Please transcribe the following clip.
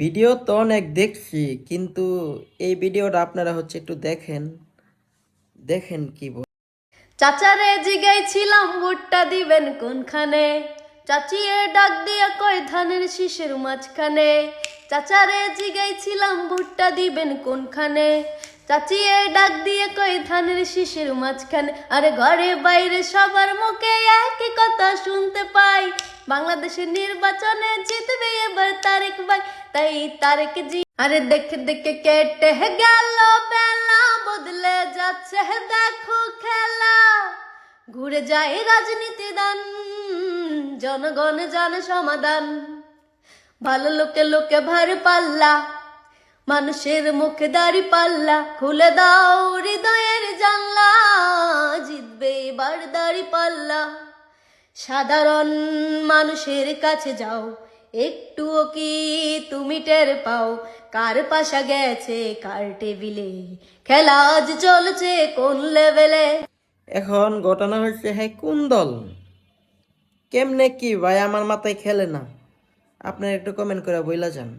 Video তো অনেক দেখছি, কিন্তু এই ভিডিওটা আপনারা একটু দেখেন দেখেন কি বল। চাচারে জিগাইছিলাম ভুট্টা দিবেন কোনখানে, চাচিয়ে ডাক দিয়া কয় ধানের শীষের মাঝখানে। চাচারে জিগাইছিলাম ভুট্টা দিবেন কোনখানে, চাচিয়ে ডাক দিয়ে কয় ধানের শীষের মাঝখানে। আরে ঘরে বাইরে সবার মুখে একই কথা শুনতে পাই, বাংলাদেশের নির্বাচনে জিতবে এবার তারেক ভাই। তাই তারেক জি আরে দেখে দেখে কেটে গেল বেলা, বদলে যাচ্ছে দেখো খেলা। ঘুরে যায় রাজনীতি দান, জনগণ জানে সমাধান। ভালো লোকে লোকে ভারে পাল্লা, মানুষের মুখে দাড়ি পাল্লা। খুলে দাও হৃদয়ের জানলা, জিতবে এবার দাড়ি পাল্লা। সাধারণ মানুষের কাছে যাও, একটুও কি তুমি টের পাও? কার পাশা গেছে কার টেবিলে, খেলা আজ চলছে কোন লেভেলে। এখন ঘটনা হচ্ছে, হ্যাঁ কোন দল কেমনে কি ভাই আমার মাথায় খেলে না। আপনারা একটু কমেন্ট করে বইলা যান।